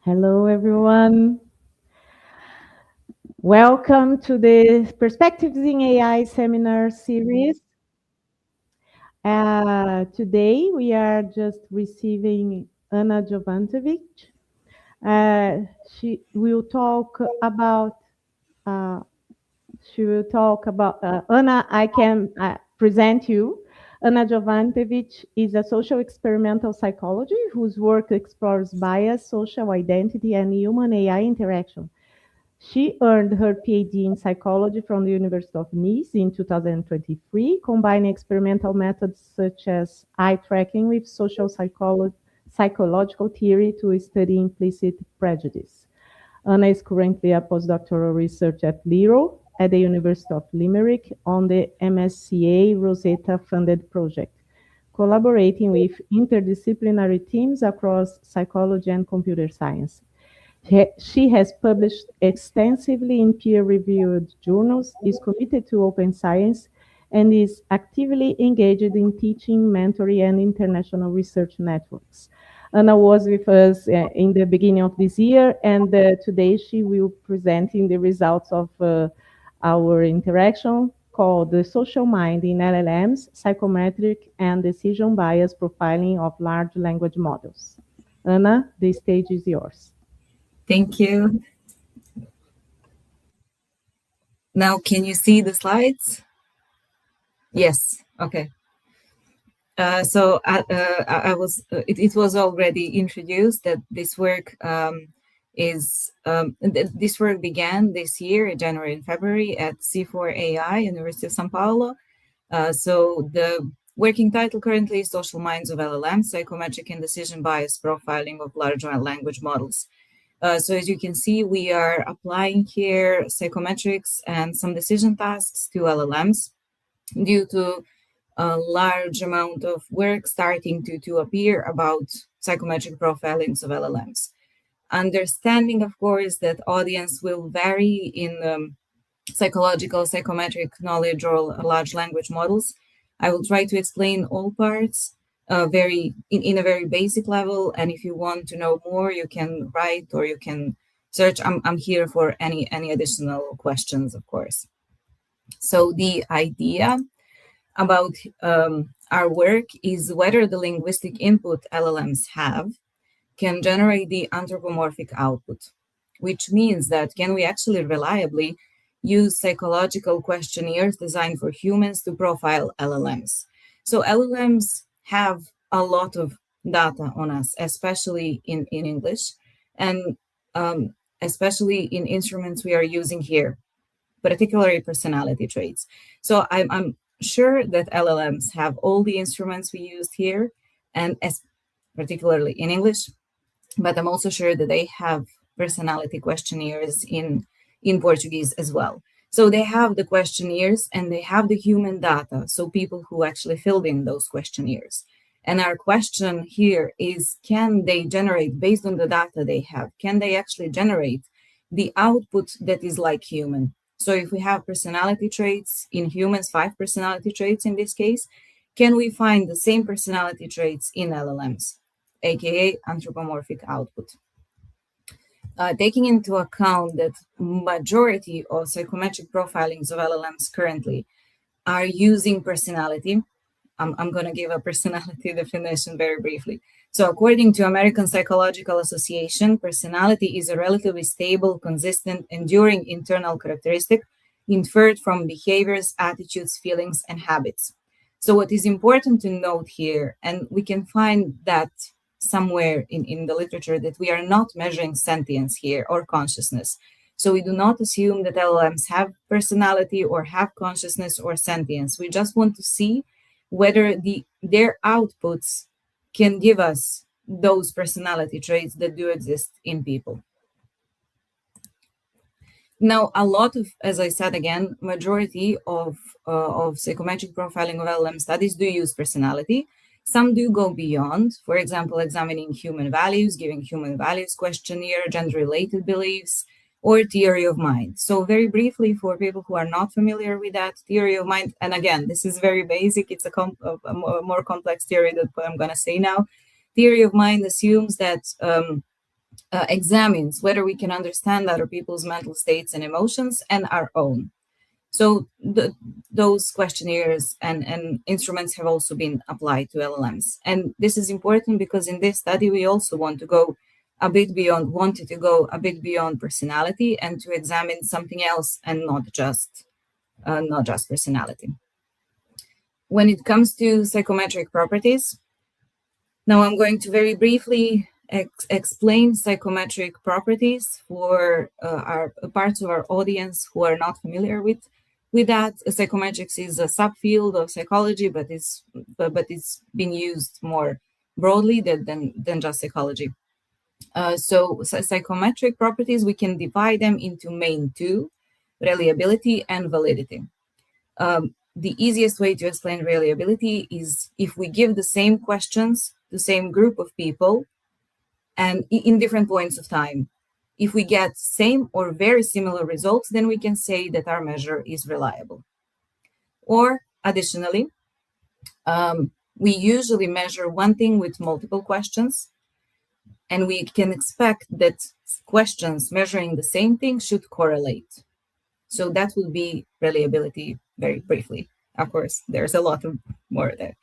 Hello, everyone. Welcome to the Perspectives in AI seminar series. Today, we are just receiving Anna Jovančević. She will talk about. Uh, Anna. I can present you. Anna Jovančević is a social experimental psychology whose work explores bias, social identity, and human AI interaction. She earned her PhD in psychology from the University of Niš in 2023, combining experimental methods such as eye tracking with psychological theory to study implicit prejudice. Anna is currently a postdoctoral researcher at Lero at the University of Limerick on the MSCA-Rosetta funded project, collaborating with interdisciplinary teams across psychology and computer science. She has published extensively in peer-reviewed journals, is committed to open science, and is actively engaged in teaching, mentoring, and international research networks. Anna was with us in the beginning of this year, and today she will present the results of our interaction called the Social Mind in LLMs, Psychometric and Decision Bias Profiling of Large Language Models. Anna, the stage is yours. Thank you. Now, can you see the slides? Yes. Okay. It was already introduced that this work this work began this year, January and February, at C4AI, University of São Paulo. So the working title currently is Social Minds of LLMs, Psychometric and Decision Bias Profiling of Large Language Models. So as you can see, we are applying here psychometrics and some decision tasks to LLMs due to a large amount of work starting to appear about psychometric profilings of LLMs. Understanding, of course, that audience will vary in psychological, psychometric knowledge or large language models. I will try to explain all parts in a very basic level, and if you want to know more, you can write or you can search. I'm here for any additional questions, of course. So the idea about our work is whether the linguistic input LLMs have can generate the anthropomorphic output, which means that can we actually reliably use psychological questionnaires designed for humans to profile LLMs. So LLMs have a lot of data on us, especially in English, and especially in instruments we are using here, particularly personality traits. So I'm sure that LLMs have all the instruments we used here, and particularly in English, but I'm also sure that they have personality questionnaires in Portuguese as well. So they have the questionnaires and they have the human data, so people who actually filled in those questionnaires. And our question here is, can they generate, based on the data they have, can they actually generate the output that is like human? So if we have personality traits in humans, 5 personality traits in this case, can we find the same personality traits in LLMs, aka anthropomorphic output? Taking into account that majority of psychometric profilings of LLMs currently are using personality, I'm going to give a personality definition very briefly. So according to American Psychological Association, personality is a relatively stable, consistent, enduring internal characteristic inferred from behaviors, attitudes, feelings, and habits. So what is important to note here, and we can find that somewhere in the literature, that we are not measuring sentience here or consciousness. So we do not assume that LLMs have personality or have consciousness or sentience. We just want to see whether their outputs can give us those personality traits that do exist in people. Now, a lot of, as I said again, majority of psychometric profiling of LLM studies do use personality. Some do go beyond, for example, examining human values, giving human values questionnaire, gender-related beliefs, or theory of mind. So very briefly, for people who are not familiar with that, theory of mind, and again, this is very basic, it's a more complex theory than what I'm going to say now. Theory of mind assumes that examines whether we can understand other people's mental states and emotions and our own. So those questionnaires and instruments have also been applied to LLMs. And this is important because in this study, we also wanted to go a bit beyond personality and to examine something else and not just personality. When it comes to psychometric properties, now I'm going to very briefly explain psychometric properties for our parts of our audience who are not familiar with that. Psychometrics is a subfield of psychology, but it's been used more broadly than just psychology. So psychometric properties, we can divide them into main two: reliability and validity. The easiest way to explain reliability is if we give the same questions, the same group of people, and in different points of time. If we get same or very similar results, then we can say that our measure is reliable. Or additionally, we usually measure one thing with multiple questions, and we can expect that questions measuring the same thing should correlate. So that would be reliability very briefly. Of course, there's a lot of more there.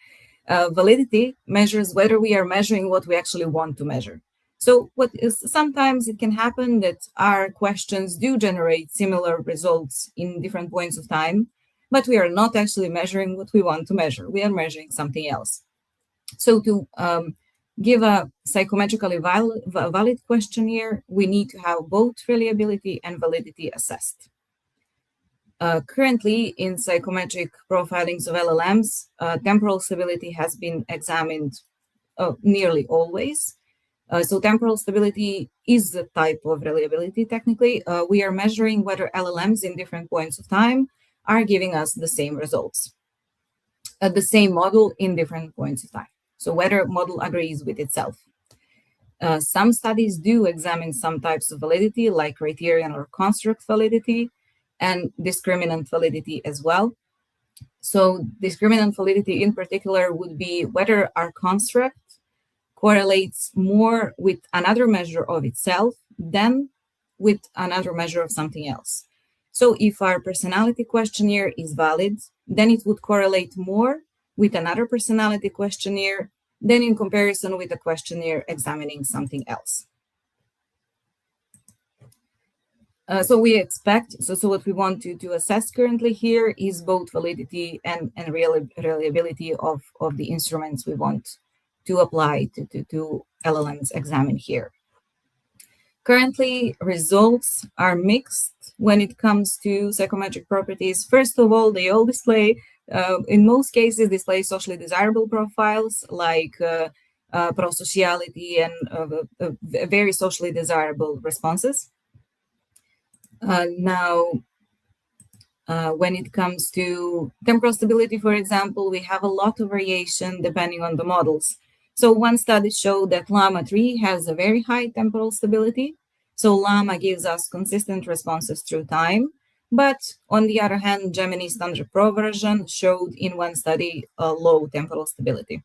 Validity measures whether we are measuring what we actually want to measure. So sometimes it can happen that our questions do generate similar results in different points of time, but we are not actually measuring what we want to measure. We are measuring something else. So to give a psychometrically valid questionnaire, we need to have both reliability and validity assessed. Currently, in psychometric profilings of LLMs, temporal stability has been examined nearly always. So temporal stability is the type of reliability technically. We are measuring whether LLMs in different points of time are giving us the same results, the same model in different points of time. So whether model agrees with itself. Some studies do examine some types of validity, like criterion or construct validity, and discriminant validity as well. So discriminant validity in particular would be whether our construct correlates more with another measure of itself than with another measure of something else. So if our personality questionnaire is valid, then it would correlate more with another personality questionnaire than in comparison with a questionnaire examining something else. So we expect, so what we want to assess currently here is both validity and reliability of the instruments we want to apply to LLMs examined here. Currently, results are mixed when it comes to psychometric properties. First of all, they all display, in most cases, display socially desirable profiles like prosociality and very socially desirable responses. Now, when it comes to temporal stability, for example, we have a lot of variation depending on the models. So one study showed that Llama 3 has a very high temporal stability. So Llama gives us consistent responses through time. But on the other hand, Gemini Standard Pro version showed in one study a low temporal stability.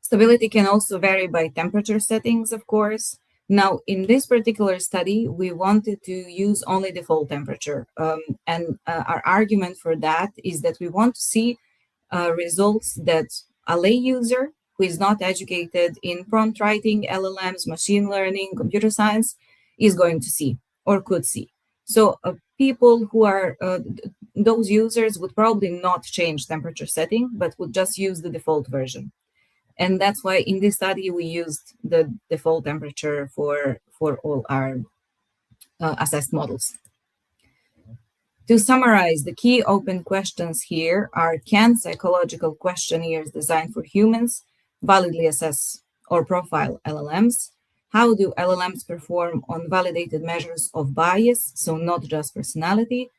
Stability can also vary by temperature settings, of course. Now, in this particular study, we wanted to use only default temperature. And our argument for that is that we want to see results that a lay user who is not educated in prompt writing, LLMs, machine learning, computer science is going to see or could see. So people who are, those users would probably not change temperature setting, but would just use the default version. And that's why in this study, we used the default temperature for all our assessed models. To summarize, the key open questions here are: can psychological questionnaires designed for humans validly assess or profile LLMs? How do LLMs perform on validated measures of bias, so not just personality?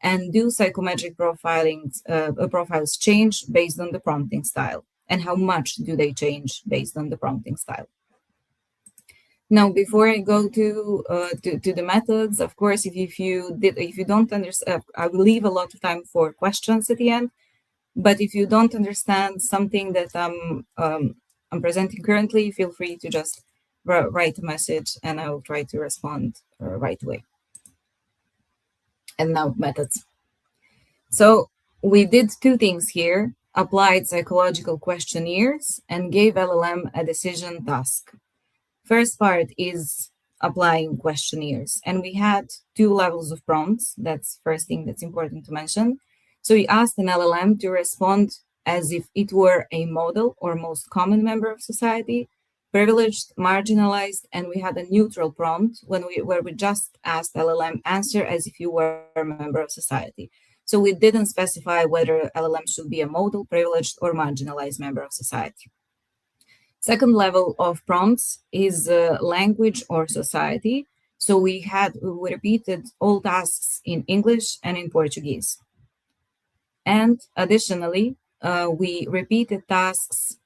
And do psychometric profiles change based on the prompting style? And how much do they change based on the prompting style? Now, before I go to the methods, of course, if you don't understand, I will leave a lot of time for questions at the end. But if you don't understand something that I'm presenting currently, feel free to just write a message, and I will try to respond right away. And now methods. So we did two things here: applied psychological questionnaires and gave LLM a decision task. First part is applying questionnaires, and we had two levels of prompts. That's first thing that's important to mention. So we asked an LLM to respond as if it were a model or most common member of society, privileged, marginalized, and we had a neutral prompt where we just asked LLM answer as if you were a member of society. So we didn't specify whether LLM should be a model, privileged, or marginalized member of society. Second level of prompts is language or society. So we repeated all tasks in English and in Portuguese. And additionally, we repeated tasks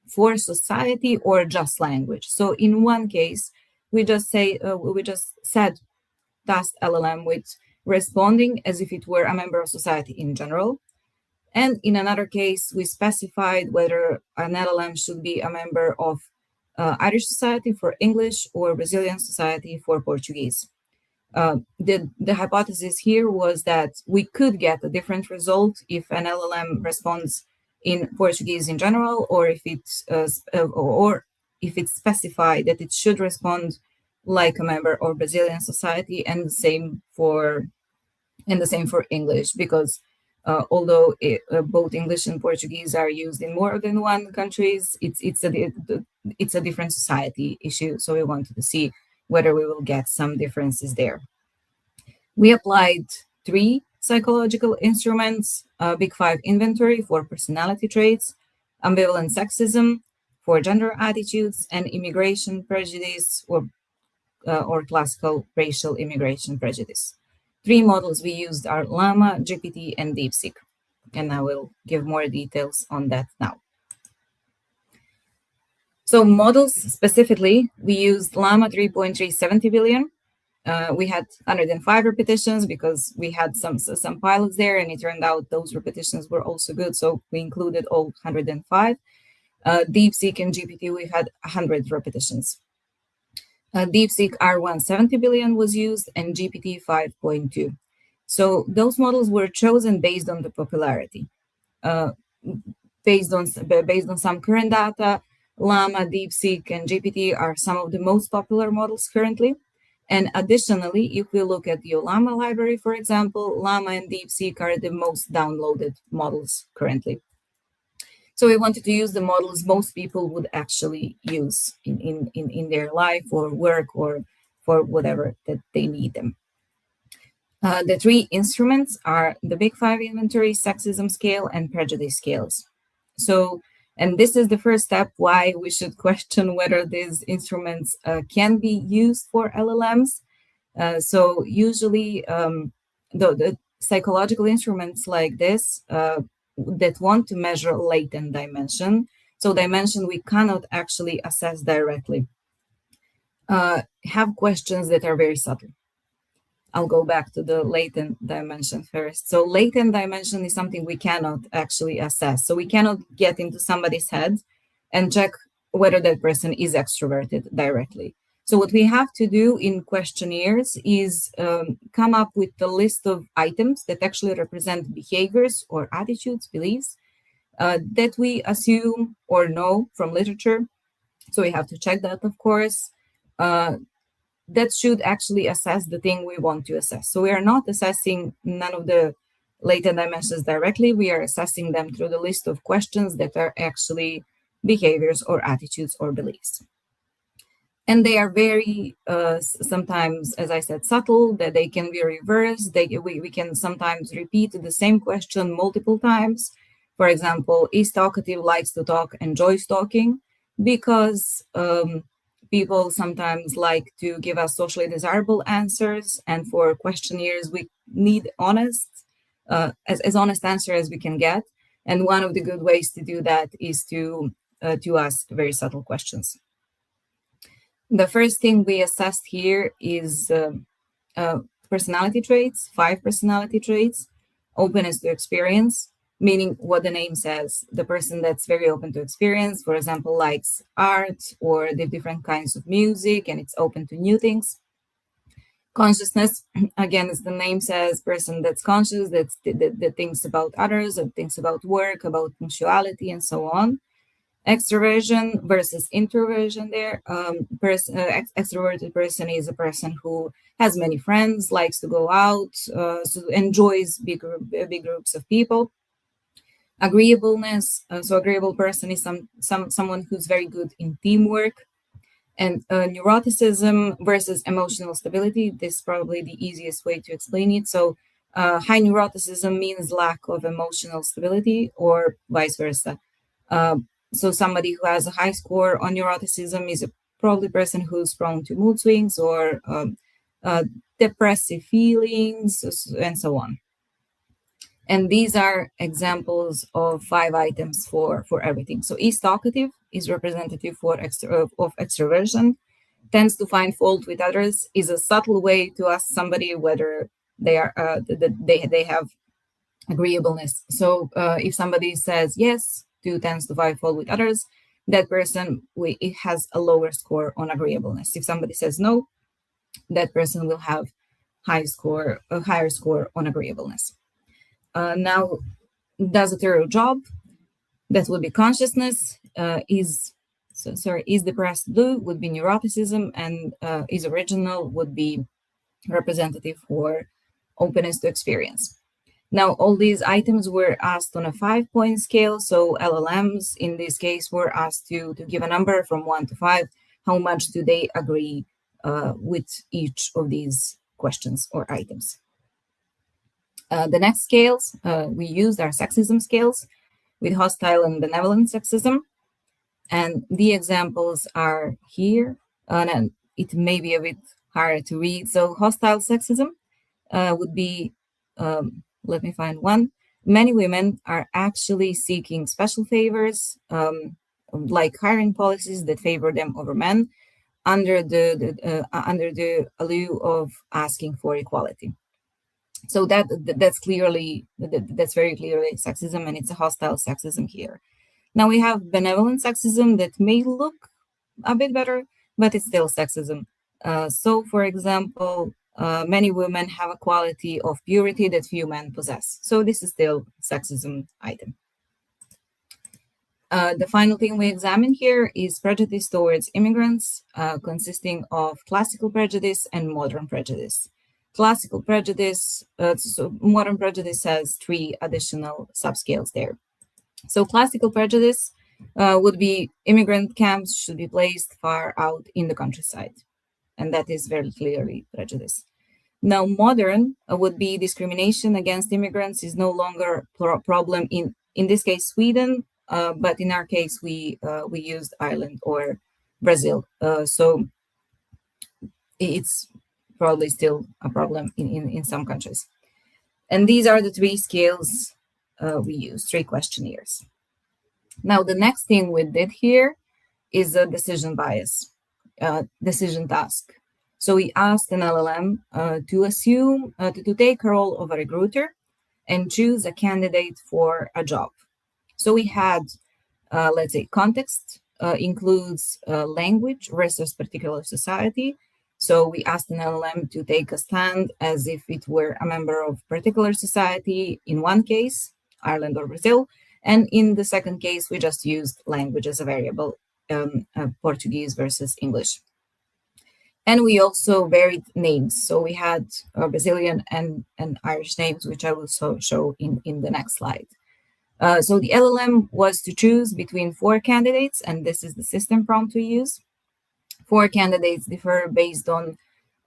for society or just language. So in one case, we just said task LLM with responding as if it were a member of society in general. And in another case, we specified whether an LLM should be a member of Irish society for English or Brazilian society for Portuguese. The hypothesis here was that we could get a different result if an LLM responds in Portuguese in general, or if it's specified that it should respond like a member of Brazilian society, and the same for English, because although both English and Portuguese are used in more than one countries, it's a different society issue. So we wanted to see whether we will get some differences there. We applied 3 psychological instruments: Big 5 inventory for personality traits, ambivalent sexism for gender attitudes, and immigration prejudice or classical racial immigration prejudice. 3 models we used are Llama, GPT, and DeepSeek, and I will give more details on that now. So models specifically, we used Llama 3.370 billion. We had 105 repetitions because we had some pilots there, and it turned out those repetitions were also good, so we included all 105. DeepSeek and GPT, we had 100 repetitions. DeepSeek R170 billion was used, and GPT 5.2. So those models were chosen based on the popularity. Based on some current data, Llama, DeepSeek, and GPT are some of the most popular models currently. And additionally, if we look at the Llama library, for example, Llama and DeepSeek are the most downloaded models currently. So we wanted to use the models most people would actually use in their life or work or for whatever that they need them. The 3 instruments are the Big 5 inventory, sexism scale, and prejudice scales. So, and this is the first step why we should question whether these instruments can be used for LLMs. So usually the psychological instruments like this that want to measure latent dimension. So dimension we cannot actually assess directly. Have questions that are very subtle. I'll go back to the latent dimension first. So latent dimension is something we cannot actually assess. So we cannot get into somebody's head and check whether that person is extroverted directly. So what we have to do in questionnaires is come up with the list of items that actually represent behaviors or attitudes, beliefs, that we assume or know from literature. So we have to check that, of course. That should actually assess the thing we want to assess. So we are not assessing none of the latent dimensions directly. We are assessing them through the list of questions that are actually behaviors or attitudes or beliefs. And they are very, sometimes, as I said, subtle, that they can be reversed. We can sometimes repeat the same question multiple times. For example, is talkative, likes to talk, enjoys talking? Because people sometimes like to give us socially desirable answers. And for questionnaires, we need as honest answer as we can get. And one of the good ways to do that is to ask very subtle questions. The first thing we assessed here is personality traits, 5 personality traits: openness to experience, meaning what the name says, the person that's very open to experience, for example, likes art or the different kinds of music, and it's open to new things. Consciousness, again, as the name says, person that's conscious, that thinks about others, that thinks about work, about punctuality, and so on. Extroversion versus introversion there. Extroverted person is a person who has many friends, likes to go out, so enjoys big groups of people. Agreeableness, so agreeable person is someone who's very good in teamwork. And neuroticism versus emotional stability. This is probably the easiest way to explain it. So high neuroticism means lack of emotional stability, or vice versa. So somebody who has a high score on neuroticism is probably a person who's prone to mood swings or depressive feelings, and so on. And these are examples of 5 items for everything. So is talkative, is representative of extroversion, tends to find fault with others, is a subtle way to ask somebody whether they are they have agreeableness. So if somebody says yes to tends to find fault with others, that person it has a lower score on agreeableness. If somebody says no, that person will have a higher score on agreeableness. Now, does a thorough job, that would be consciousness. Is depressed blue would be neuroticism, and is original would be representative for openness to experience. Now, all these items were asked on a 5-point scale. So LLMs in this case were asked to give a number from 1 to 5. How much do they agree with each of these questions or items? The next scales we used are sexism scales with hostile and benevolent sexism. And the examples are here, and it may be a bit hard to read. So hostile sexism would be, let me find one. Many women are actually seeking special favors, like hiring policies that favor them over men, under the allure of asking for equality. So that's very clearly sexism, and it's a hostile sexism here. Now we have benevolent sexism that may look a bit better, but it's still sexism. So, for example, many women have a quality of purity that few men possess. So this is still sexism item. The final thing we examine here is prejudice towards immigrants, consisting of classical prejudice and modern prejudice. Classical prejudice, so modern prejudice has 3 additional subscales there. So classical prejudice would be immigrant camps should be placed far out in the countryside. And that is very clearly prejudice. Now, modern would be discrimination against immigrants is no longer a problem in this case, Sweden, but in our case, we used Ireland or Brazil. So it's probably still a problem in some countries. And these are the 3 scales we use, 3 questionnaires. Now, the next thing we did here is a decision bias, decision task. So we asked an LLM to assume, to take a role of a recruiter and choose a candidate for a job. So we had, let's say, context includes language versus particular society. So we asked an LLM to take a stand as if it were a member of particular society in one case, Ireland or Brazil. And in the second case, we just used language as a variable, Portuguese versus English. And we also varied names. So we had Brazilian and Irish names, which I will show in the next slide. So the LLM was to choose between 4 candidates, and this is the system prompt we use. 4 candidates differ based on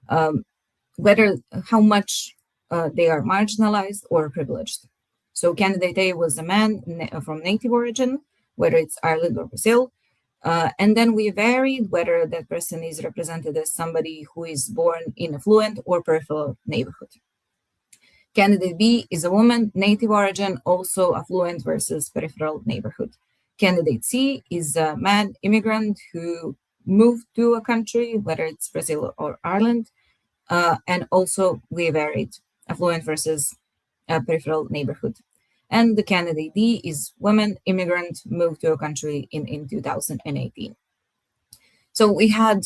how much they are marginalized or privileged. So candidate A was a man from native origin, whether it's Ireland or Brazil. And then we varied whether that person is represented as somebody who is born in affluent or peripheral neighborhood. Candidate B is a woman, native origin, also affluent versus peripheral neighborhood. Candidate C is a man, immigrant, who moved to a country, whether it's Brazil or Ireland. And also we varied affluent versus peripheral neighborhood. And the candidate D is women, immigrant, moved to a country in 2018. So we had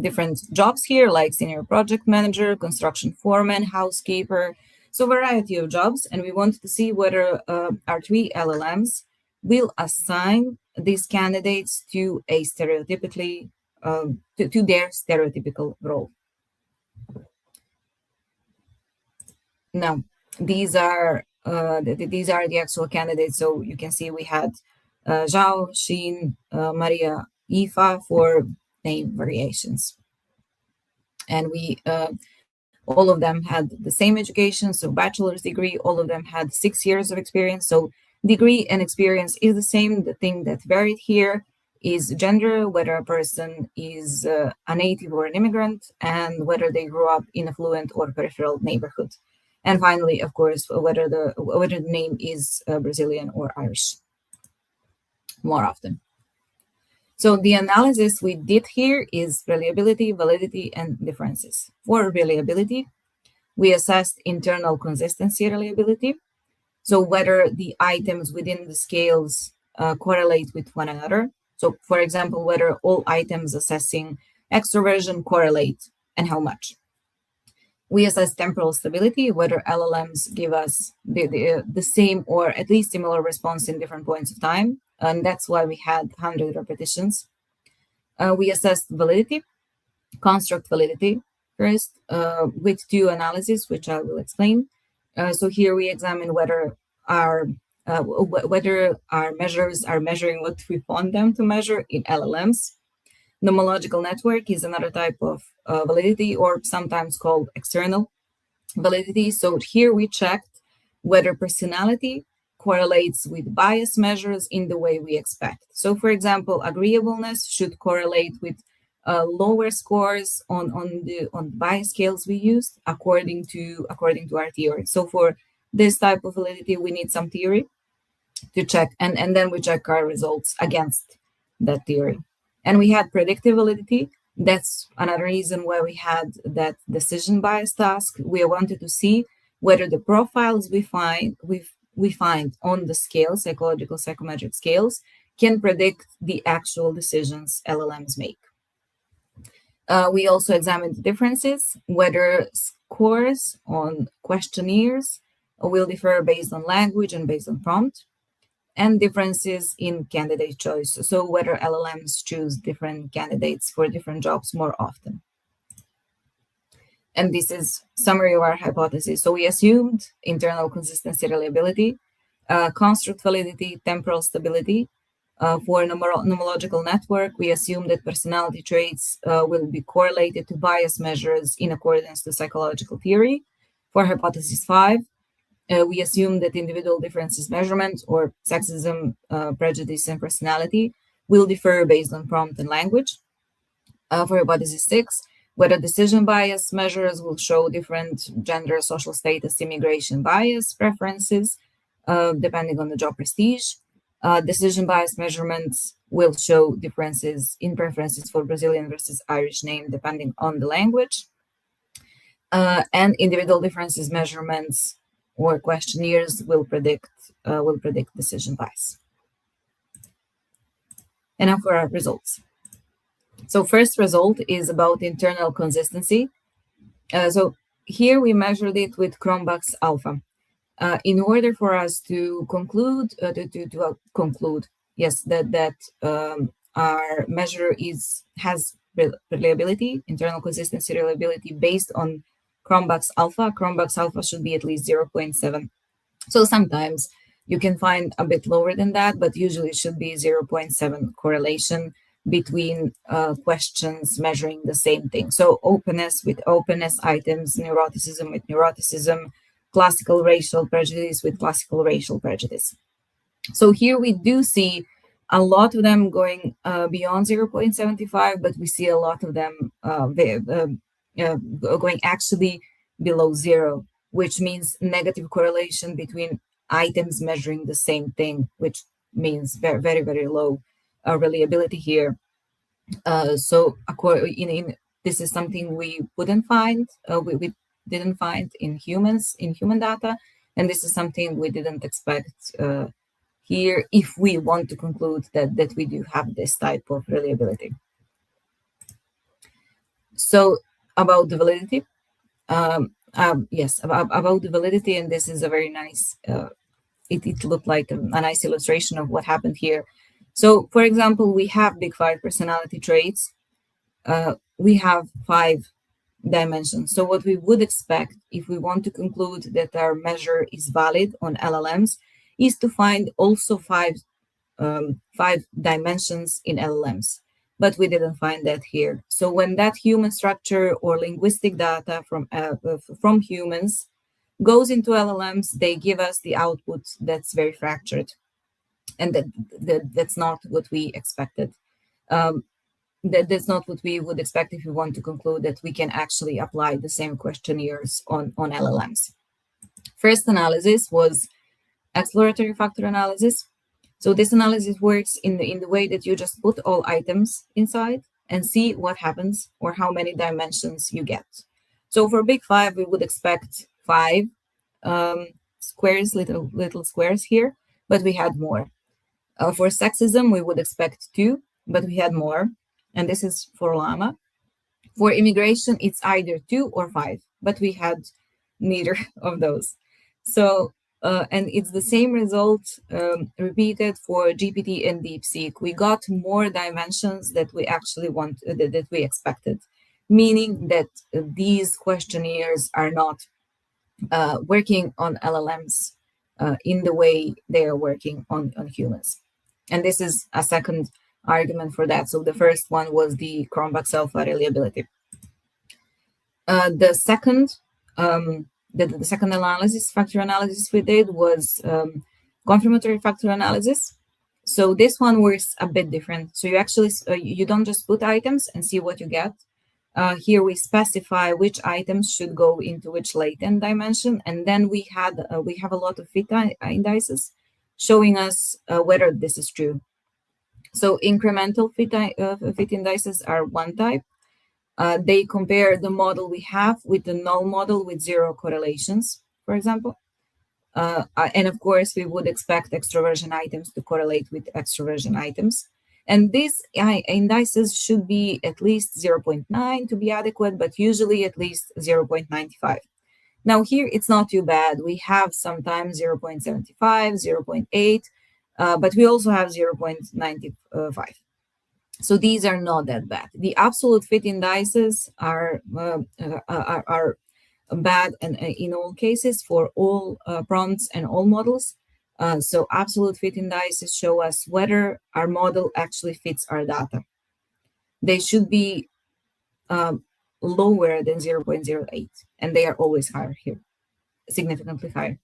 different jobs here, like senior project manager, construction foreman, housekeeper, so variety of jobs. And we wanted to see whether our 3 LLMs will assign these candidates to a stereotypically to their stereotypical role. Now, these are the actual candidates. So you can see we had Zhao, Xin, Maria, Ifa for name variations, and we all of them had the same education, so bachelor's degree. All of them had 6 years of experience. So degree and experience is the same. The thing that varied here is gender, whether a person is a native or an immigrant, and whether they grew up in affluent or peripheral neighborhood. And finally, of course, whether the name is Brazilian or Irish more often. So the analysis we did here is reliability, validity, and differences. For reliability, we assessed internal consistency reliability. So whether the items within the scales correlate with one another. So for example, whether all items assessing extroversion correlate and how much. We assess temporal stability, whether LLMs give us the same or at least similar response in different points of time. And that's why we had 100 repetitions. We assessed validity, construct validity first, with 2 analyses, which I will explain. So here we examine whether our measures are measuring what we want them to measure in LLMs. Nomological network is another type of validity, or sometimes called external validity. So here we checked whether personality correlates with bias measures in the way we expect. So for example, agreeableness should correlate with lower scores on the bias scales we used according to our theory. So for this type of validity, we need some theory to check, and then we check our results against that theory. And we had predictive validity. That's another reason why we had that decision bias task. We wanted to see whether the profiles we find on the scale, psychological psychometric scales, can predict the actual decisions LLMs make. We also examined the differences, whether scores on questionnaires will differ based on language and based on prompt, and differences in candidate choice. So whether LLMs choose different candidates for different jobs more often. And this is summary of our hypothesis. So we assumed internal consistency, reliability, construct validity, temporal stability. For nomological network, we assume that personality traits will be correlated to bias measures in accordance to psychological theory. For hypothesis 5, we assume that individual differences measurement, or sexism, prejudice, and personality will differ based on prompt and language. For hypothesis 6, whether decision bias measures will show different gender, social status, immigration bias preferences, depending on the job prestige. Decision bias measurements will show differences in preferences for Brazilian versus Irish name, depending on the language. And individual differences measurements or questionnaires will predict decision bias. And now for our results. So first result is about internal consistency. So here we measured it with Cronbach's alpha. In order for us to conclude, yes, that our measure has reliability, internal consistency reliability based on Cronbach's alpha. Cronbach's alpha should be at least 0.7. So sometimes you can find a bit lower than that, but usually it should be 0.7 correlation between questions measuring the same thing. So openness with openness items, neuroticism with neuroticism, classical racial prejudice with classical racial prejudice. So here we do see a lot of them going beyond 0.75, but we see a lot of them going actually below 0, which means negative correlation between items measuring the same thing, which means very, very, very low reliability here. So this is something we wouldn't find. didn't find in humans, in human data. And this is something we didn't expect here if we want to conclude that we do have this type of reliability. So about the validity, yes, about the validity, and this is a very nice, it looked like a nice illustration of what happened here. So, for example, we have big 5 personality traits. We have 5 dimensions. So what we would expect if we want to conclude that our measure is valid on LLMs is to find also 5 dimensions in LLMs. But we didn't find that here. So when that human structure or linguistic data from humans goes into LLMs, they give us the output that's very fractured. And that's not what we expected. That's not what we would expect if we want to conclude that we can actually apply the same questionnaires on LLMs. First analysis was exploratory factor analysis. So this analysis works in the way that you just put all items inside and see what happens or how many dimensions you get. So for big 5, we would expect 5 squares, little squares here, but we had more. For sexism, we would expect 2, but we had more. And this is for llama. For immigration, it's either 2 or 5, but we had neither of those. So, and it's the same result repeated for GPT and DeepSeek. We got more dimensions that we actually that we expected, meaning that these questionnaires are not working on LLMs in the way they are working on humans. And this is a second argument for that. So the first one was the Cronbach's alpha reliability. The second analysis, factor analysis we did was confirmatory factor analysis. So this one works a bit different. So you actually, you don't just put items and see what you get. Here we specify which items should go into which latent dimension. And then we have a lot of fit indices showing us whether this is true. So incremental fit indices are one type. They compare the model we have with the null model with 0 correlations, for example. And of course, we would expect extroversion items to correlate with extroversion items. And these indices should be at least 0.9 to be adequate, but usually at least 0.95. Now here, it's not too bad. We have sometimes 0.75, 0.8, but we also have 0.95. So these are not that bad. The absolute fit indices are bad in all cases for all prompts and all models. So absolute fit indices show us whether our model actually fits our data. They should be lower than 0.08, and they are always higher here, significantly higher,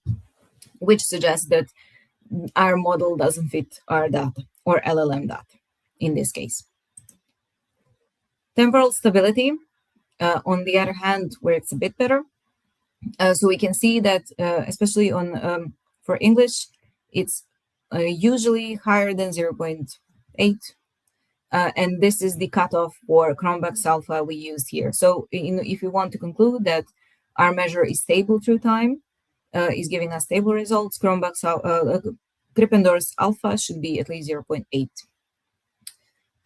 which suggests that our model doesn't fit our data or LLM data in this case. Temporal stability, on the other hand, works a bit better. So we can see that, especially on for English, it's usually higher than 0.8. And this is the cutoff for Cronbach's alpha we used here. So if you want to conclude that our measure is stable through time, is giving us stable results, Krippendorf's alpha should be at least 0.8.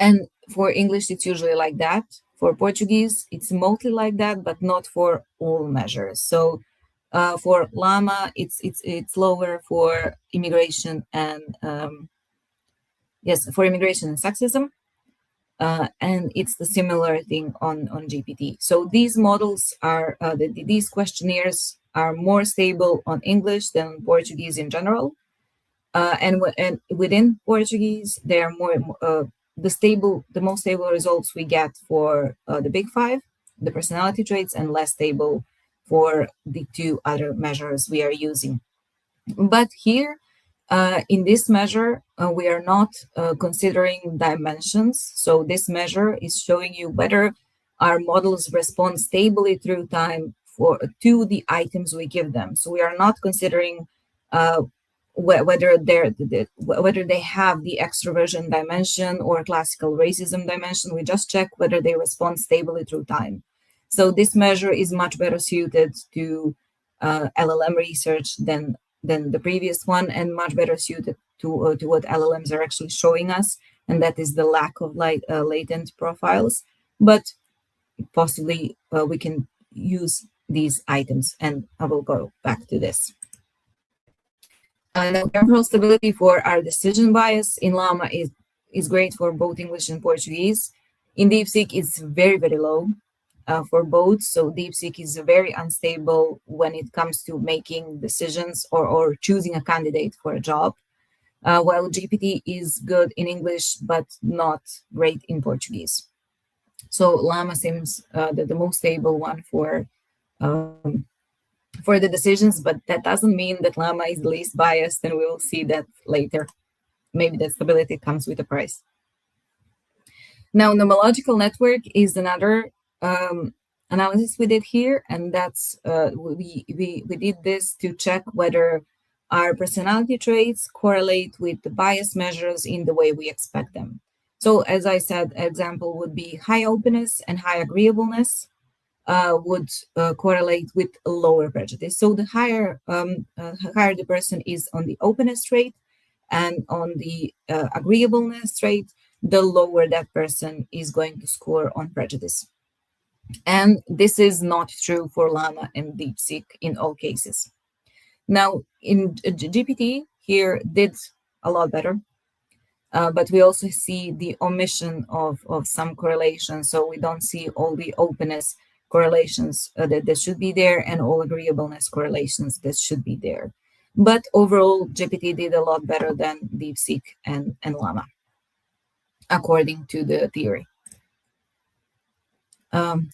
And for English, it's usually like that. For Portuguese, it's mostly like that, but not for all measures. So for llama, it's lower for immigration and for immigration and sexism. And it's the similar thing on GPT. So these models are, these questionnaires are more stable on English than on Portuguese in general. And within Portuguese, they are more, the most stable results we get for the big 5, the personality traits, and less stable for the 2 other measures we are using. But here, in this measure, we are not considering dimensions. So this measure is showing you whether our models respond stably through time to the items we give them. So we are not considering whether they have the extroversion dimension or classical racism dimension. We just check whether they respond stably through time. So this measure is much better suited to LLM research than the previous one, and much better suited to what LLMs are actually showing us, and that is the lack of latent profiles. But possibly we can use these items, and I will go back to this. Now, temporal stability for our decision bias in Llama is great for both English and Portuguese. In DeepSeek, it's very, very low for both. So DeepSeek is very unstable when it comes to making decisions or choosing a candidate for a job, while GPT is good in English, but not great in Portuguese. So Llama seems the most stable one for the decisions, but that doesn't mean that Llama is the least biased, and we will see that later. Maybe that stability comes with a price. Now, nomological network is another analysis we did here, and that's we did this to check whether our personality traits correlate with the bias measures in the way we expect them. So, as I said, example would be high openness and high agreeableness would correlate with a lower prejudice. So the higher the person is on the openness trait and on the agreeableness trait, the lower that person is going to score on prejudice. And this is not true for Llama and DeepSeek in all cases. Now, in GPT here did a lot better, but we also see the omission of some correlations. So we don't see all the openness correlations that should be there and all agreeableness correlations that should be there. But overall, GPT did a lot better than DeepSeek and Llama, according to the theory.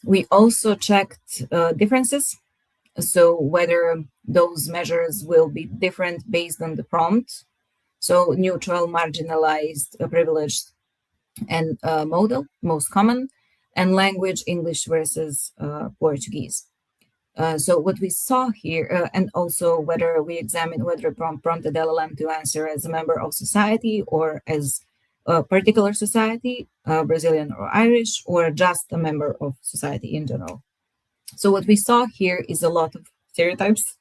We also checked differences. So whether those measures will be different based on the prompt. So neutral, marginalized, privileged, and modal, most common, and language, English versus Portuguese. So what we saw here, and also whether we examine whether prompted LLM to answer as a member of society or as a particular society, Brazilian or Irish, or just a member of society in general. So what we saw here is a lot of stereotypes.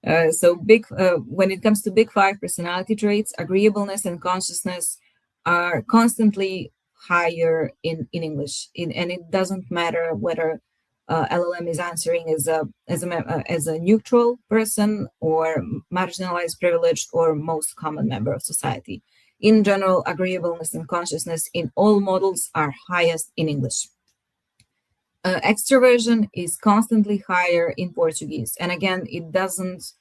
When it comes to big five personality traits, agreeableness and consciousness are constantly higher in English, and it doesn't matter whether LLM is answering as a neutral person or marginalized, privileged, or most common member of society. In general, agreeableness and consciousness in all models are highest in English. Extroversion is constantly higher in Portuguese, and again, it doesn't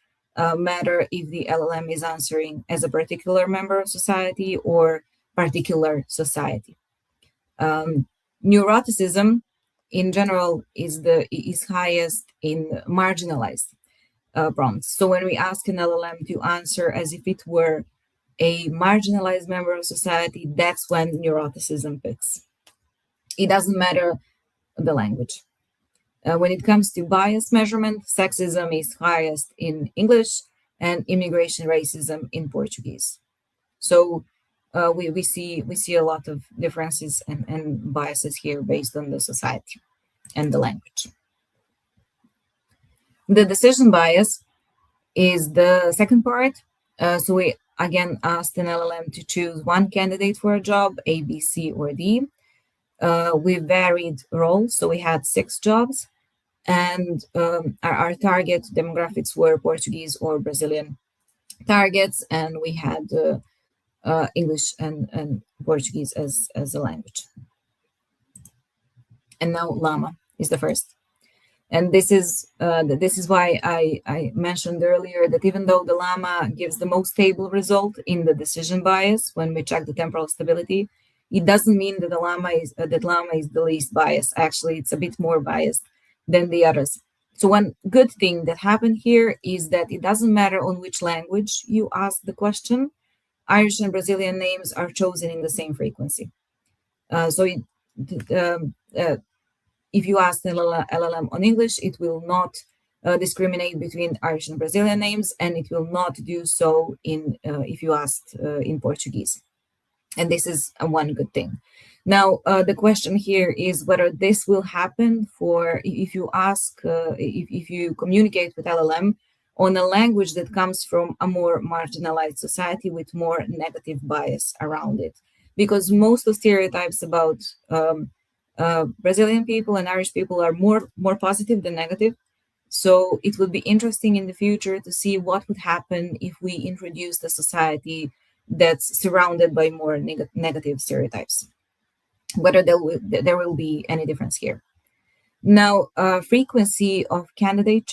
matter if the LLM is answering as a particular member of society or particular society. Neuroticism in general is highest in marginalized prompts. So when we ask an LLM to answer as if it were a marginalized member of society, that's when neuroticism picks. It doesn't matter the language. When it comes to bias measurement, sexism is highest in English and immigration racism in Portuguese. So we see a lot of differences and biases here based on the society and the language. The decision bias is the second part. So we again asked an LLM to choose one candidate for a job, A, B, C, or D. We varied roles, so we had 6 jobs, and our target demographics were Portuguese or Brazilian targets, and we had English and Portuguese as a language. And now Llama is the first. And this is why I mentioned earlier that even though the Llama gives the most stable result in the decision bias when we check the temporal stability, it doesn't mean that Llama is the least biased. Actually, it's a bit more biased than the others. So one good thing that happened here is that it doesn't matter on which language you ask the question. Irish and Brazilian names are chosen in the same frequency. If you ask the LLM on English, it will not discriminate between Irish and Brazilian names, and it will not do so if you asked in Portuguese. And this is one good thing. Now, the question here is whether this will happen for if you ask, if you communicate with LLM on a language that comes from a more marginalized society with more negative bias around it. Because most of stereotypes about Brazilian people and Irish people are more positive than negative. So it would be interesting in the future to see what would happen if we introduced a society that's surrounded by more negative stereotypes, whether there will be any difference here. Now, frequency of candidate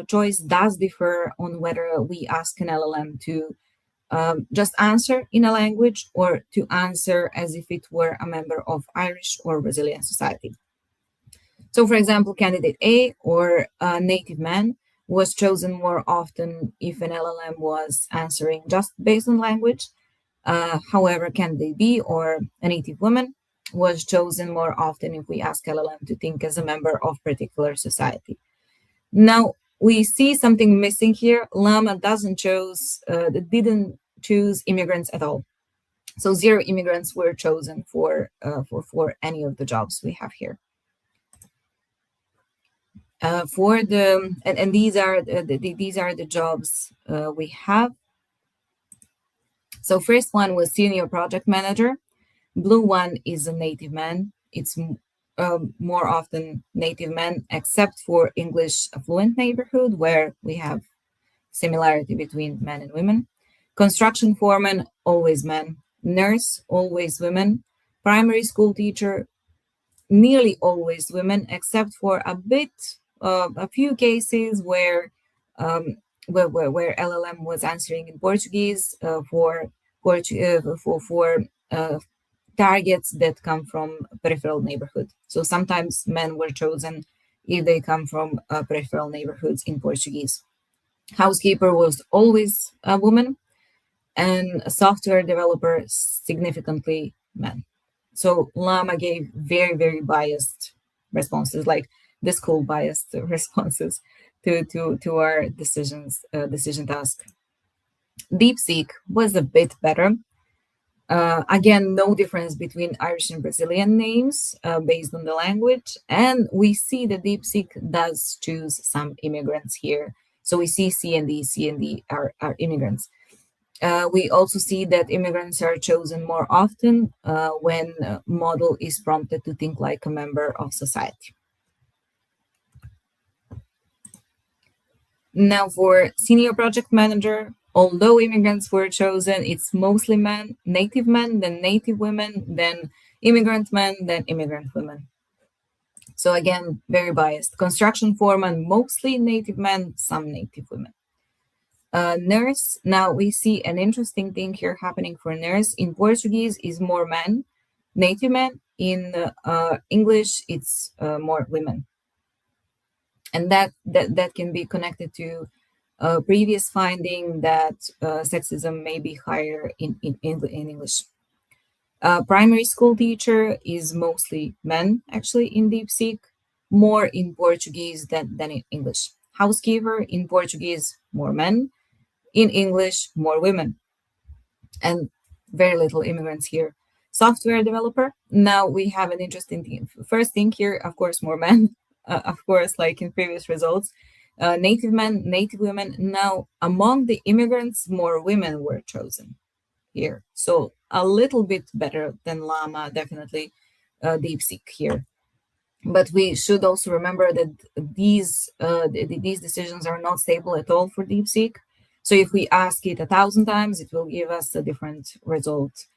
choice does differ on whether we ask an LLM to just answer in a language or to answer as if it were a member of Irish or Brazilian society. So, for example, candidate A or a native man was chosen more often if an LLM was answering just based on language. However, candidate B or a native woman was chosen more often if we ask LLM to think as a member of particular society. Now, we see something missing here. Llama didn't choose immigrants at all. So 0 immigrants were chosen for any of the jobs we have here. These are the jobs we have. So first one was senior project manager. Blue one is a native man. It's more often native men, except for English affluent neighborhood, where we have similarity between men and women. Construction foreman, always men. Nurse, always women. Primary school teacher, nearly always women, except for a few cases where LLM was answering in Portuguese for targets that come from peripheral neighborhood. So sometimes men were chosen if they come from peripheral neighborhoods in Portuguese. Housekeeper was always a woman, and a software developer significantly men. So Llama gave very, very biased responses, like the school biased responses to our decision task. DeepSeek was a bit better. Again, no difference between Irish and Brazilian names based on the language. And we see that DeepSeek does choose some immigrants here. So we see C and D are immigrants. We also see that immigrants are chosen more often when a model is prompted to think like a member of society. Now for senior project manager, although immigrants were chosen, it's mostly men, then native women, then immigrant men, then immigrant women. So again, very biased. Construction foreman, mostly native men, some native women. Nurse, now we see an interesting thing here happening for nurse. In Portuguese is more men, native men. In English, it's more women. And that can be connected to a previous finding that sexism may be higher in English. Primary school teacher is mostly men, actually, in DeepSeek, more in Portuguese than in English. Housekeeper, in Portuguese, more men. In English, more women. And very little immigrants here. Software developer, now we have an interesting thing. First thing here, of course, more men. Of course, like in previous results. Native men, native women. Now, among the immigrants, more women were chosen here. So a little bit better than Llama, definitely DeepSeek here. But we should also remember that these decisions are not stable at all for DeepSeek. So if we ask it 1,000 times, it will give us a different result.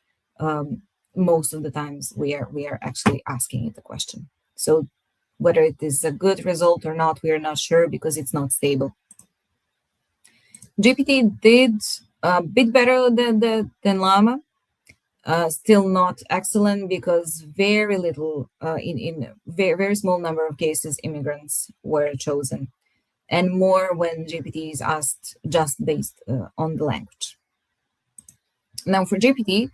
Most of the times we are actually asking it a question. So whether it is a good result or not, we are not sure because it's not stable. GPT did a bit better than Llama. Still not excellent because very little, in very, very small number of cases, immigrants were chosen, and more when GPT is asked just based on the language. Now for GPT,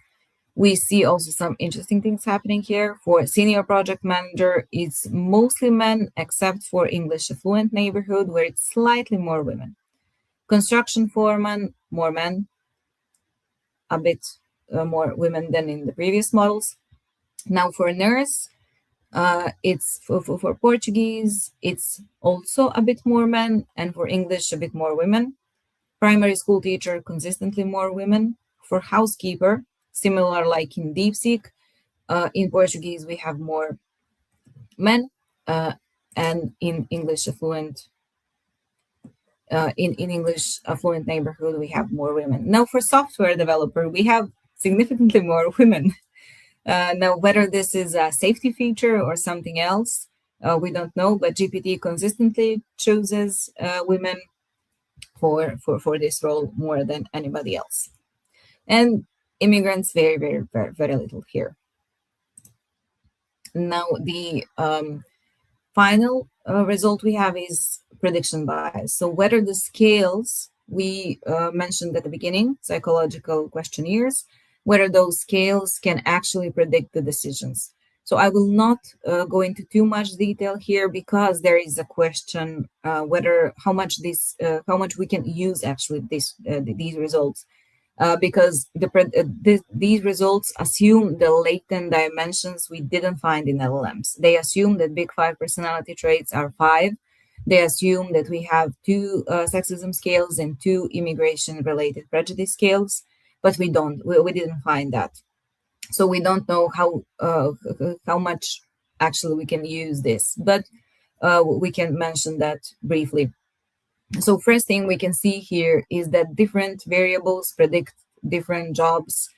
we see also some interesting things happening here. For senior project manager, it's mostly men, except for English affluent neighborhood, where it's slightly more women. Construction foreman, more men, a bit more women than in the previous models. Now for nurse, it's for Portuguese, it's also a bit more men, and for English, a bit more women. Primary school teacher, consistently more women. For housekeeper, similar like in DeepSeek, in Portuguese, we have more men, and in English, in English, a fluent neighborhood, we have more women. Now for software developer, we have significantly more women. Now, whether this is a safety feature or something else, we don't know, but GPT consistently chooses women for this role more than anybody else. And immigrants, very, very, very, very little here. Now, the final result we have is prediction bias. So whether the scales we mentioned at the beginning, psychological questionnaires, whether those scales can actually predict the decisions. So I will not go into too much detail here because there is a question whether how much we can use actually these results. Because these results assume the latent dimensions we didn't find in LLMs. They assume that big 5 personality traits are 5. They assume that we have 2 sexism scales and 2 immigration-related prejudice scales, but we don't. We didn't find that. So we don't know how much actually we can use this, but we can mention that briefly. So first thing we can see here is that different variables predict different jobs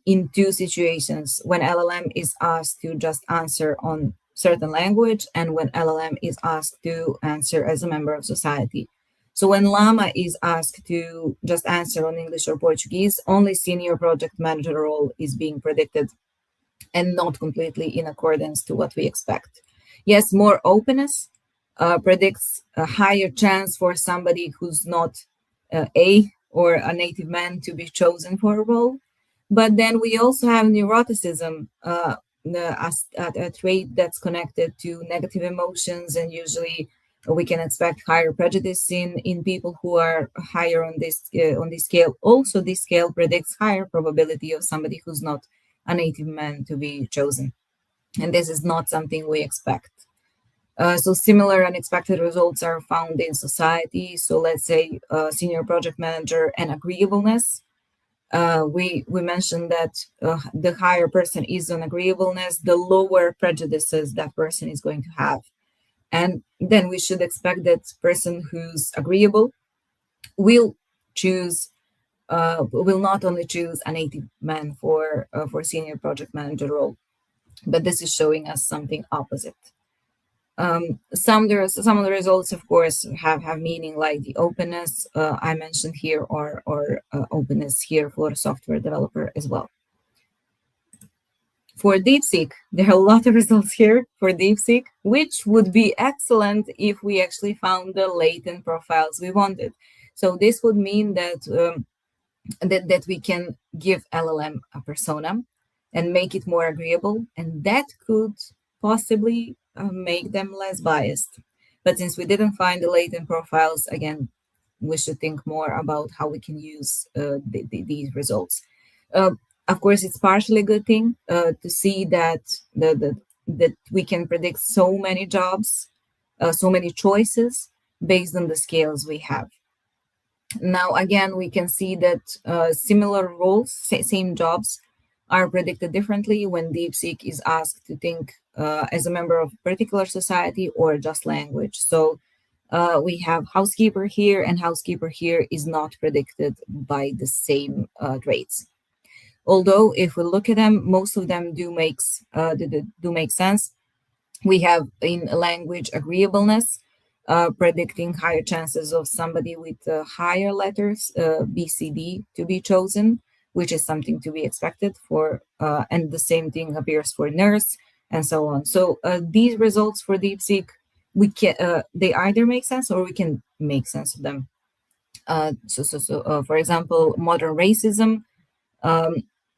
in 2 situations: when LLM is asked to just answer on certain language and when LLM is asked to answer as a member of society. So when Llama is asked to just answer on English or Portuguese, only senior project manager role is being predicted and not completely in accordance to what we expect. Yes, more openness predicts a higher chance for somebody who's not a or a native man to be chosen for a role. But then we also have neuroticism, a trait that's connected to negative emotions, and usually we can expect higher prejudice in people who are higher on this scale. Also, this scale predicts higher probability of somebody who's not a native man to be chosen. And this is not something we expect. So similar unexpected results are found in society. So let's say senior project manager and agreeableness. We mentioned that the higher person is on agreeableness, the lower prejudices that person is going to have. And then we should expect that person who's agreeable will not only choose a native man for senior project manager role, but this is showing us something opposite. Some of the results, of course, have meaning, like the openness I mentioned here, or openness here for software developer as well. For DeepSeek, there are a lot of results here for DeepSeek, which would be excellent if we actually found the latent profiles we wanted. So this would mean that that we can give LLM a persona and make it more agreeable, and that could possibly make them less biased. But since we didn't find the latent profiles, again, we should think more about how we can use these results. Of course, it's partially a good thing to see that that we can predict so many jobs, so many choices based on the scales we have. Now, again, we can see that similar roles, same jobs, are predicted differently when DeepSeek is asked to think as a member of a particular society or just language. So we have housekeeper here, and housekeeper here is not predicted by the same traits. Although if we look at them, most of them do make sense. We have in language agreeableness, predicting higher chances of somebody with higher letters, BCD, to be chosen, which is something to be expected for, and the same thing appears for nurse, and so on. So these results for DeepSeek, they either make sense or we can make sense of them. For example, modern racism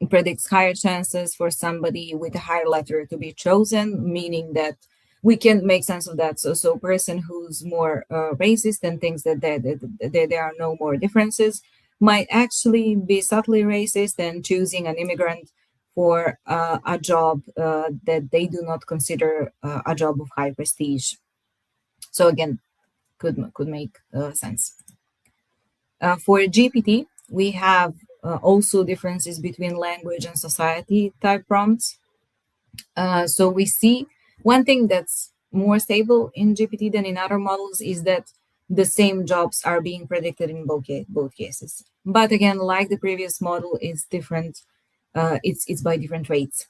predicts higher chances for somebody with a higher letter to be chosen, meaning that we can make sense of that. So a person who's more racist and thinks that there are no more differences might actually be subtly racist and choosing an immigrant for a job that they do not consider a job of high prestige. So again, could make sense. For GPT, we have also differences between language and society type prompts. So we see one thing that's more stable in GPT than in other models is that the same jobs are being predicted in both cases. But again, like the previous model, it's different. It's by different rates.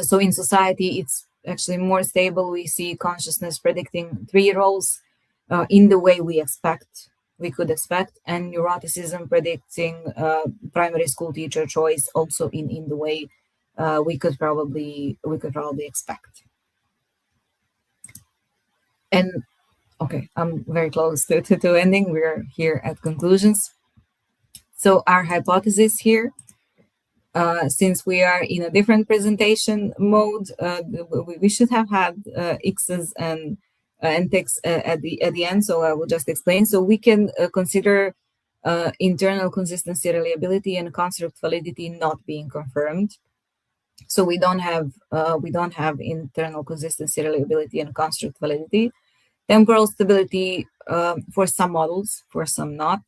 So in society, it's actually more stable. We see consciousness predicting 3 roles in the way we could expect, and neuroticism predicting primary school teacher choice also in the way we could probably expect. And okay, I'm very close to ending. We're here at conclusions. So our hypothesis here, since we are in a different presentation mode, we should have had X's and ticks at the end. So I will just explain. So we can consider internal consistency, reliability, and construct validity not being confirmed. So we don't have internal consistency, reliability, and construct validity. Temporal stability for some models, for some not.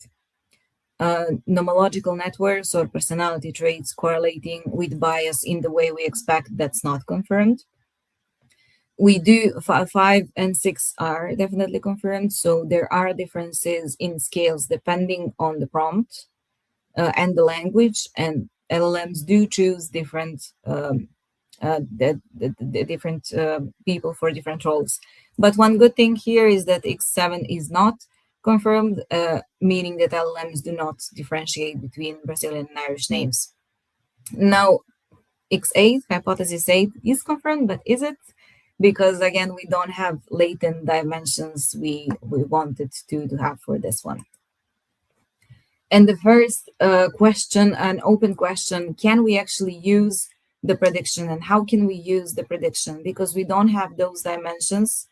Nomological networks or personality traits correlating with bias in the way we expect, that's not confirmed. We do 5 and 6 are definitely confirmed. So there are differences in scales depending on the prompt and the language, and LLMs do choose different the different people for different roles. But one good thing here is that X7 is not confirmed, meaning that LLMs do not differentiate between Brazilian and Irish names. Now, X8, hypothesis 8, is confirmed, but is it? Because again, we don't have latent dimensions we wanted to have for this one. And the first question, an open question, can we actually use the prediction, and how can we use the prediction? Because we don't have those dimensions,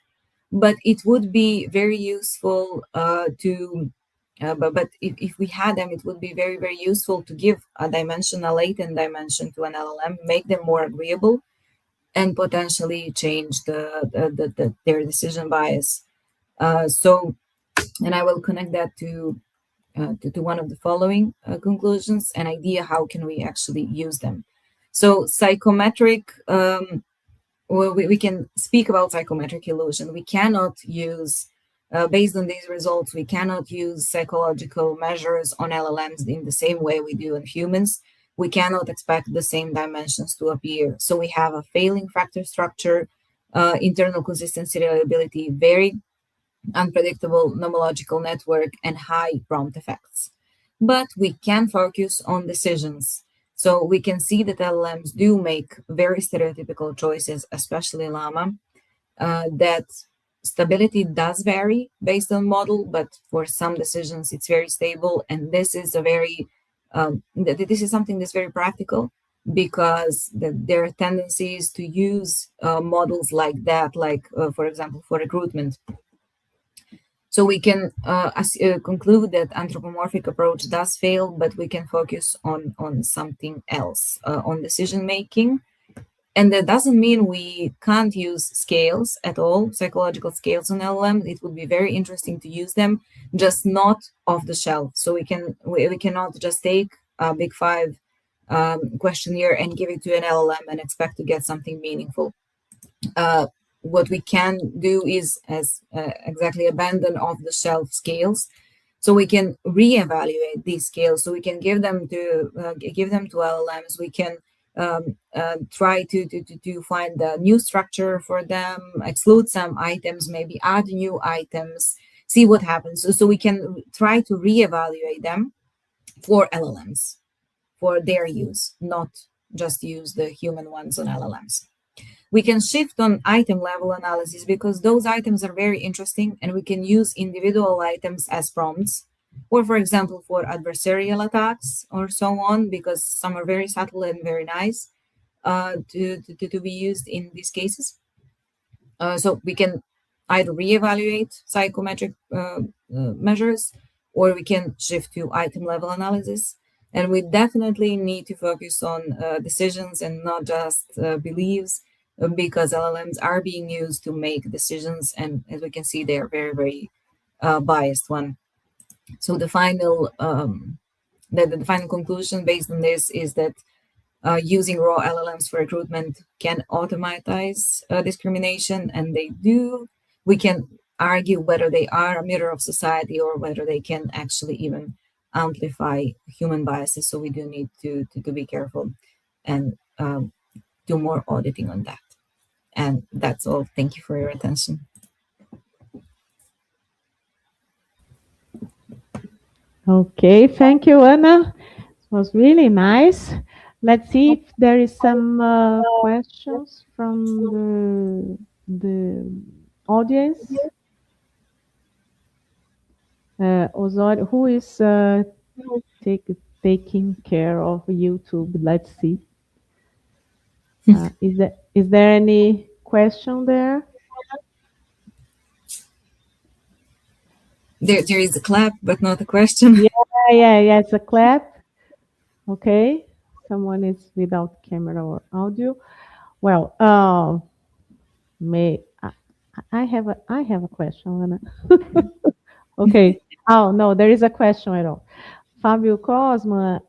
but it would be very useful but if we had them, it would be very, very useful to give a dimension, a latent dimension to an LLM, make them more agreeable, and potentially change their decision bias. And I will connect that to one of the following conclusions, an idea how can we actually use them. So psychometric, we can speak about psychometric illusion. We cannot use, based on these results, we cannot use psychological measures on LLMs in the same way we do on humans. We cannot expect the same dimensions to appear. So we have a failing factor structure, internal consistency, reliability, very unpredictable nomological network, and high prompt effects. But we can focus on decisions. So we can see that LLMs do make very stereotypical choices, especially Llama, that stability does vary based on model, but for some decisions it's very stable. And this is a very, this is something that's very practical, because there are tendencies to use models like that, like for example, for recruitment. So we can conclude that anthropomorphic approach does fail, but we can focus on something else, on decision making. And that doesn't mean we can't use scales at all, psychological scales on LLM. It would be very interesting to use them, just not off the shelf. So we cannot just take a Big Five questionnaire and give it to an LLM and expect to get something meaningful. What we can do is exactly abandon off-the-shelf scales, so we can reevaluate these scales. So we can give them to LLMs. We can try to find a new structure for them, exclude some items, maybe add new items, see what happens. So we can try to reevaluate them for LLMs, for their use, not just use the human ones on LLMs. We can shift on item level analysis, because those items are very interesting, and we can use individual items as prompts, or for example, for adversarial attacks or so on, because some are very subtle and very nice to be used in these cases. So we can either reevaluate psychometric measures, or we can shift to item level analysis. And we definitely need to focus on decisions and not just beliefs, because LLMs are being used to make decisions, and as we can see, they are very, very biased one. So the final conclusion based on this is that using raw LLMs for recruitment can automatize discrimination, and they do. We can argue whether they are a mirror of society or whether they can actually even amplify human biases. So we do need to be careful and do more auditing on that. And that's all. Thank you for your attention. Okay, thank you, Anna. It was really nice. Let's see if there is some questions from the audience. Osorio, who is taking care of YouTube? Let's see. Is there any question there? There is a clap, but not a question. Yeah, it's a clap. Okay, someone is without camera or audio. Well, I have a question, Anna. Okay. Oh no, there is a question at all. Fabio Cosma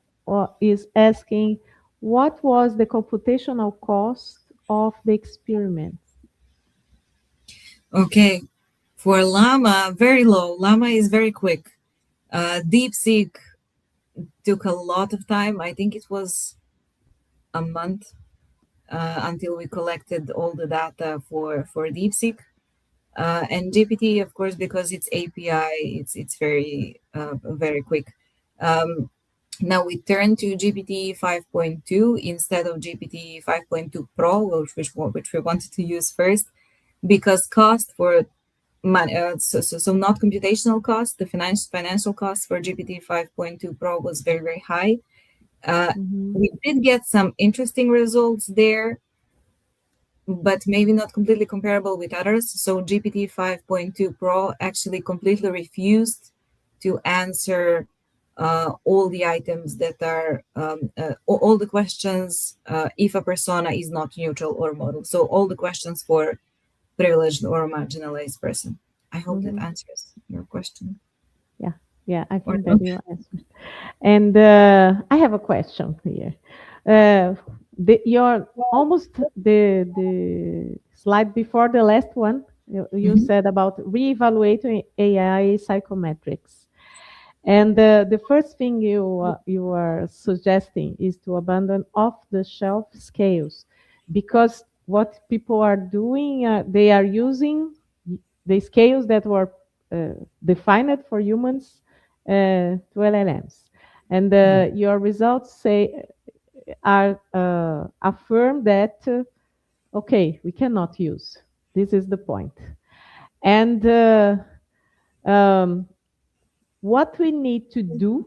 is asking, what was the computational cost of the experiment? Okay, for Llama, very low. Llama is very quick. DeepSeek took a lot of time. I think it was a month until we collected all the data for DeepSeek. And GPT, of course, because it's API, it's very very quick. Now we turn to GPT 5.2 instead of GPT 5.2 Pro, which we wanted to use first, because cost for so not computational cost, the financial cost for GPT 5.2 Pro was very, very high. We did get some interesting results there, but maybe not completely comparable with others. So GPT 5.2 Pro actually completely refused to answer all the items that are all the questions if a persona is not neutral or model. So all the questions for privileged or marginalized person. I hope that answers your question. Yeah, I think that you answered. And I have a question here. Your almost the slide before the last one, you said about reevaluating AI psychometrics. And the first thing you are suggesting is to abandon off-the-shelf scales, because what people are doing, they are using the scales that were defined for humans to LLMs, and your results affirm that okay, we cannot use. This is the point, and what we need to do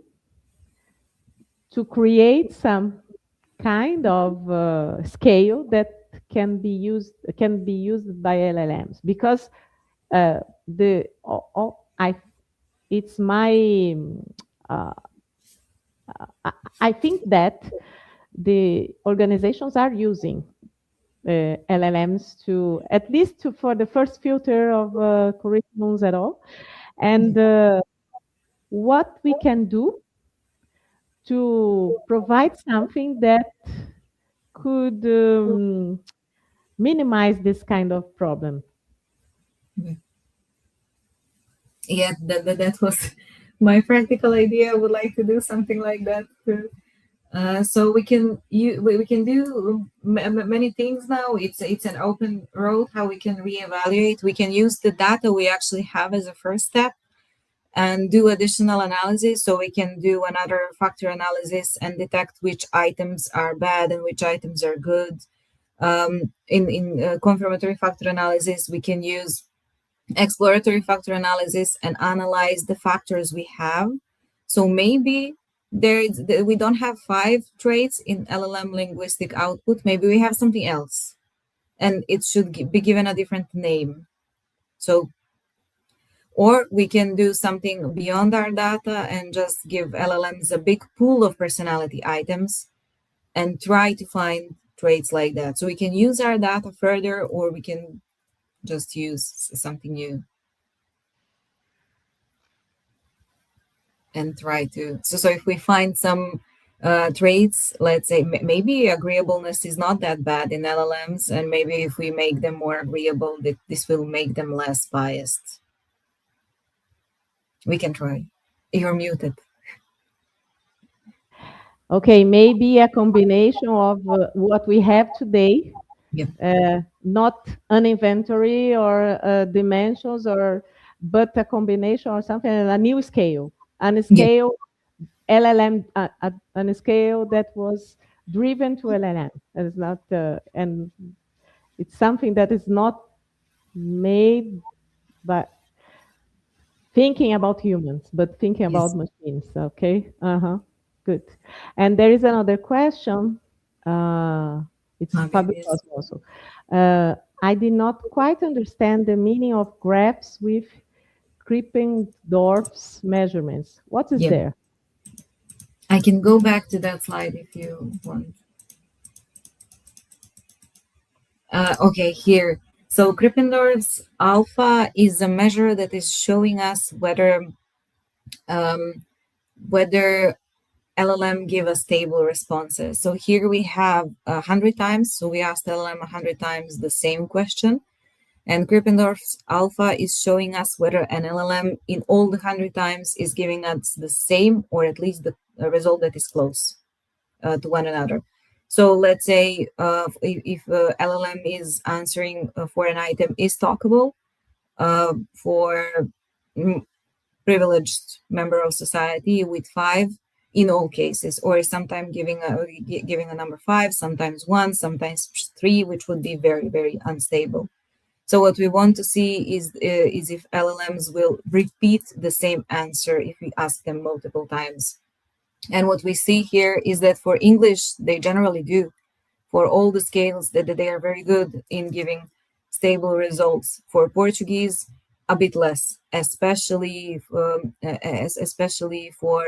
to create some kind of scale that can be used by LLMs, because it's my I think that the organizations are using LLMs to at least for the first filter of curriculums at all, and what we can do to provide something that could minimize this kind of problem. Yeah, that was my practical idea. I would like to do something like that too. So we can do many things now. It's an open road how we can reevaluate. We can use the data we actually have as a first step and do additional analysis. So we can do another factor analysis and detect which items are bad and which items are good. In confirmatory factor analysis, we can use exploratory factor analysis and analyze the factors we have. So maybe we don't have 5 traits in LLM linguistic output. Maybe we have something else, and it should be given a different name. So Or we can do something beyond our data and just give LLMs a big pool of personality items and try to find traits like that. So we can use our data further, or we can just use something new and try to. So if we find some traits, let's say maybe agreeableness is not that bad in LLMs, and maybe if we make them more agreeable, this will make them less biased. We can try. You're muted. Okay, maybe a combination of what we have today, not an inventory or dimensions, but a combination or something, a new scale, and a scale LLM, on a scale that was driven to LLM. That is not, and it's something that is not made by thinking about humans, but thinking about machines. Okay. Good. And there is another question. It's Fabio also. I did not quite understand the meaning of graphs with Krippendorf's measurements. What is there? I can go back to that slide if you want. Okay, here. So Krippendorf's alpha is a measure that is showing us whether LLM give us stable responses. So here we have 100 times. So we asked LLM 100 times the same question. And Krippendorf's alpha is showing us whether an LLM in all the 100 times is giving us the same, or at least the result that is close to one another. So let's say if LLM is answering for an item is talkable for privileged member of society with 5 in all cases, or sometimes giving a number 5, sometimes 1, sometimes 3, which would be very, very unstable. So what we want to see is if LLMs will repeat the same answer if we ask them multiple times. And what we see here is that for English, they generally do. For all the scales, that they are very good in giving stable results. For Portuguese, a bit less, especially for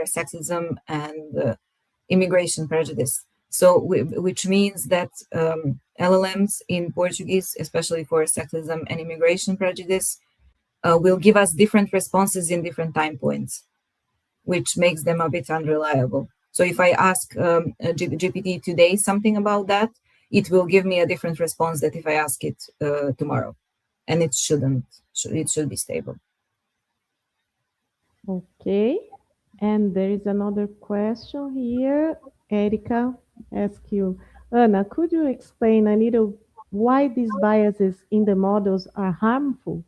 sexism and immigration prejudice. So, which means that LLMs in Portuguese, especially for sexism and immigration prejudice, will give us different responses in different time points, which makes them a bit unreliable. So if I ask GPT today something about that, it will give me a different response than if I ask it tomorrow. And it shouldn't. It should be stable. Okay. And there is another question here. Erica asks you, Anna, could you explain a little why these biases in the models are harmful?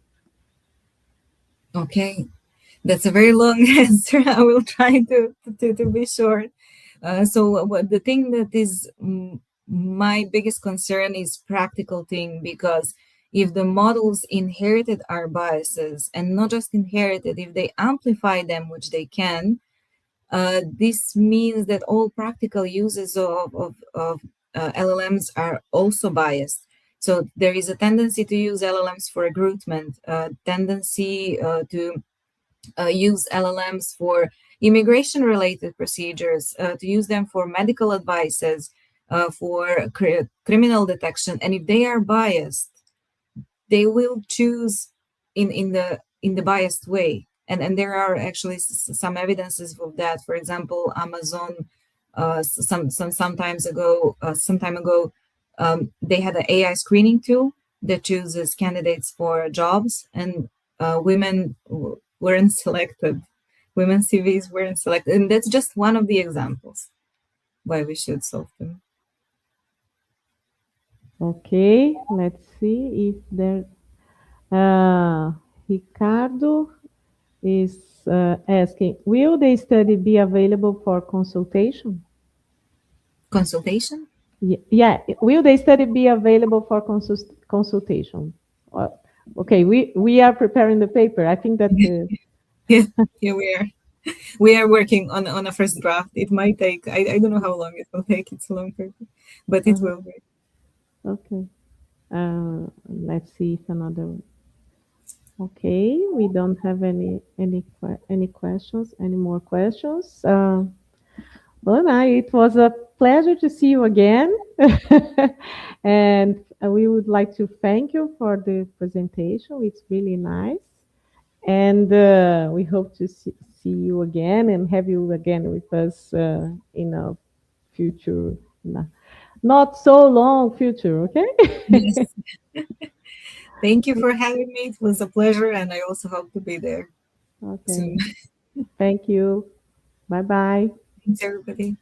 Okay. That's a very long answer. I will try to be short. So the thing that is my biggest concern is practical thing, because if the models inherited our biases, and not just inherited, if they amplify them, which they can, this means that all practical uses of LLMs are also biased. So there is a tendency to use LLMs for recruitment, tendency to use LLMs for immigration-related procedures, to use them for medical advices, for criminal detection. And if they are biased, they will choose in the biased way. And there are actually some evidences of that. For example, Amazon, some time ago, they had an AI screening tool that chooses candidates for jobs, and women weren't selected. Women's CVs weren't selected. And that's just one of the examples why we should solve them. Okay, let's see if there... Ricardo is asking, will the study be available for consultation? Consultation? Yeah. Will the study be available for consultation? Okay, we are preparing the paper. I think that... Yeah, we are working on a first draft. It might take, I don't know how long it will take. It's a long paper, but it will be. Okay. Let's see if another one. Okay, we don't have any questions, any more questions. Lana, it was a pleasure to see you again. And we would like to thank you for the presentation. It's really nice. And we hope to see you again and have you again with us in a future, not so long future, okay? Yes. Thank you for having me. It was a pleasure, and I also hope to be there Okay. soon. Thank you. Bye-bye. Thanks, everybody.